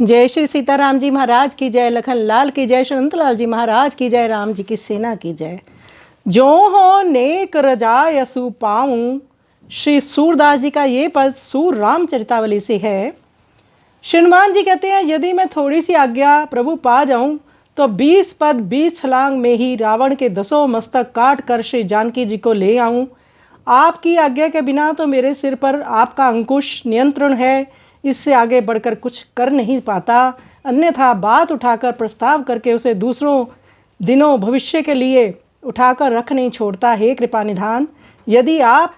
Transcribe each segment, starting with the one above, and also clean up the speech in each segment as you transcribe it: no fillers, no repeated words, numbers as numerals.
जय श्री सीताराम जी महाराज की जय, लखन लाल की जय, श्री अनंतलाल जी महाराज की जय, राम जी की सेना की जय। जो हो नेक रजाय सु पाऊं, श्री सूरदास जी का ये पद सूर रामचरितावली से है। श्री हनुमान जी कहते हैं, यदि मैं थोड़ी सी आज्ञा प्रभु पा जाऊं तो 20 पद 20 छलांग में ही रावण के 10 मस्तक काट कर श्री जानकी जी को ले आऊं। आपकी आज्ञा के बिना तो मेरे सिर पर आपका अंकुश नियंत्रण है, इससे आगे बढ़कर कुछ कर नहीं पाता। अन्यथा बात उठाकर प्रस्ताव करके उसे दूसरों दिनों भविष्य के लिए उठाकर रख नहीं छोड़ता। हे कृपा निधान, यदि आप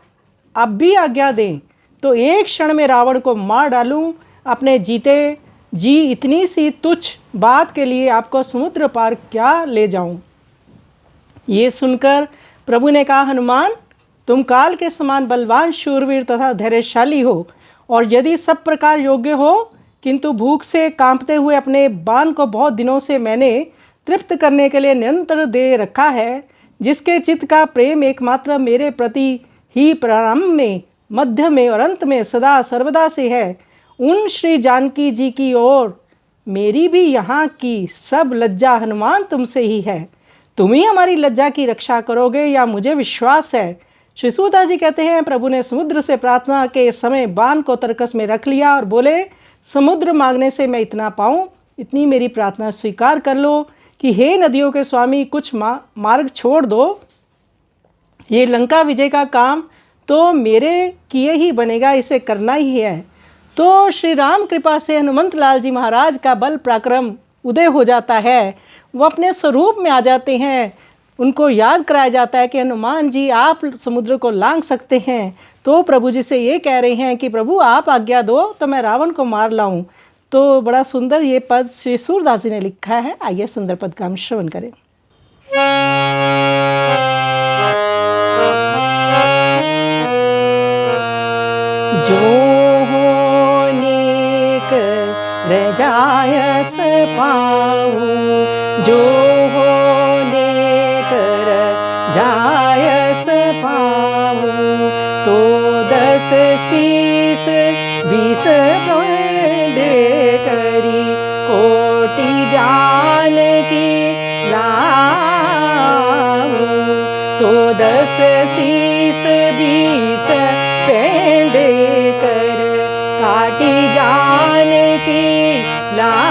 अब भी आज्ञा दें तो एक क्षण में रावण को मार डालूं। अपने जीते जी इतनी सी तुच्छ बात के लिए आपको समुद्र पार क्या ले जाऊं। ये सुनकर प्रभु ने कहा, हनुमान तुम काल के समान बलवान, शूरवीर तथा धैर्यशाली हो, और यदि सब प्रकार योग्य हो, किंतु भूख से कांपते हुए अपने बाण को बहुत दिनों से मैंने तृप्त करने के लिए निरंतर दे रखा है। जिसके चित्त का प्रेम एकमात्र मेरे प्रति ही प्रारंभ में, मध्य में और अंत में सदा सर्वदा से है, उन श्री जानकी जी की ओर मेरी भी यहाँ की सब लज्जा हनुमान तुमसे ही है। तुम ही हमारी लज्जा की रक्षा करोगे, या मुझे विश्वास है। श्री सूरदास जी कहते हैं, प्रभु ने समुद्र से प्रार्थना के समय बाण को तरकस में रख लिया और बोले, समुद्र मांगने से मैं इतना पाऊँ, इतनी मेरी प्रार्थना स्वीकार कर लो कि हे नदियों के स्वामी, कुछ मार्ग छोड़ दो। ये लंका विजय का काम तो मेरे किए ही बनेगा, इसे करना ही है। तो श्री राम कृपा से हनुमंत लाल जी महाराज का बल पराक्रम उदय हो जाता है। वो अपने स्वरूप में आ जाते हैं। उनको याद कराया जाता है कि हनुमान जी आप समुद्र को लांघ सकते हैं। तो प्रभु जी से ये कह रहे हैं कि प्रभु आप आज्ञा दो तो मैं रावण को मार लाऊं। तो बड़ा सुंदर ये पद श्री सूरदास जी ने लिखा है। आइए सुंदर पद का हम श्रवण करें। जो हो नेक रजायस पाऊं, जो हो नेक रजायस पाऊं, तो 10 शीस 20 दे करी, कोटि जान की लाऊं, तो 10 शीस 20 पेंडे कर, काटी जान की लाऊं,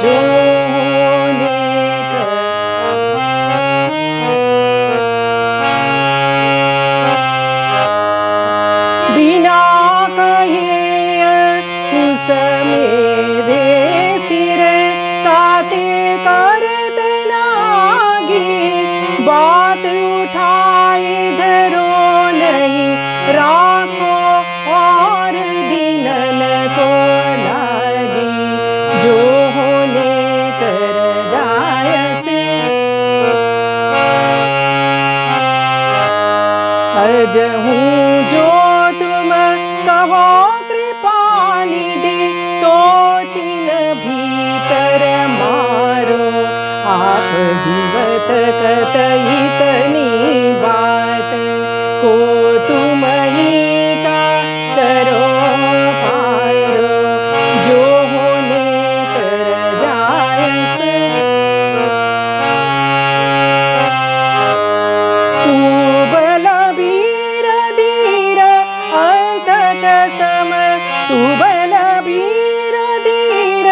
जो बिना कहे उस मेरे सिर ताते करत लागी, बात उठाए धरो नहीं राखो और दिनन को लागी, जो होने कर जायस अजहूँ जो तुम कहो कृपा निधि, तो छिन भीतर मारो, आप जीवत कतई तनी बात को, तुम ही का करो पारो, जो होने कर जायस तू बलबीर धीर अंत कसम, तू बलबीर धीर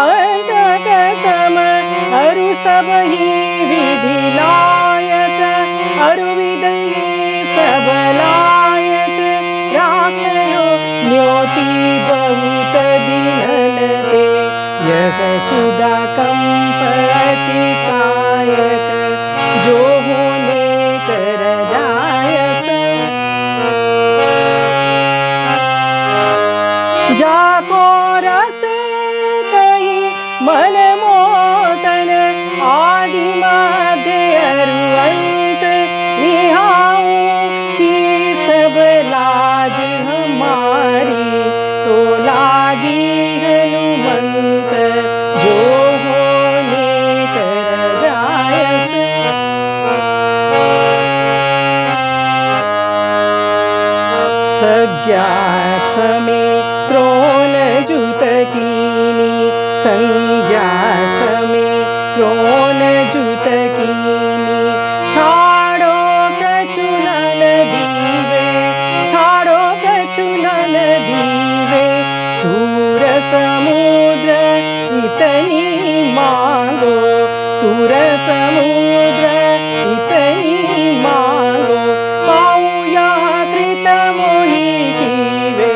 अंत कसम, अरु सब ही विधि लायक, अरु विधि सब लायक, राखयो न्योति बहुत दिनन ते, यह क्षुधा कंप अतिशायक, जो होने कर जायस जाको रस कही मन मोतन, आदि मध्य अरु अंत, इहाऊं की सब लाज हमारी, तो लागी हनुमंत, जो होने कर जायस सज्ञात में त्रोण जुत संज्ञा समेत द्रोण जुत कीनी छाड़ो प्रचुलन दीवे छाड़ो प्रचुलन दीवे सूर समुद्र इतनी मांगो सूर समुद्र इतनी मांगो पाऊँ यह कृत मोहि कीवे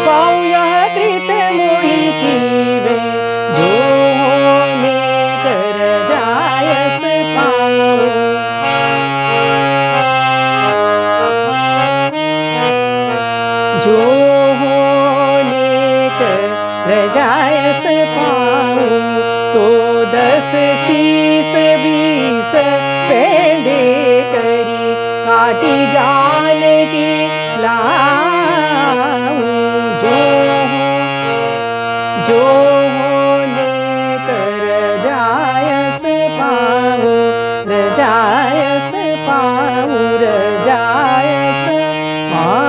पाऊँ यह कृत मोहि कीवे जो होने कर जायस पाऊँ जो होने कर जायस पाऊँ तो 10 शीस 20 पेंडे करी काटी जान की लाऊं जो होने कर जायस पाऊँ रजायस पाऊँ रजायस पाऊँ।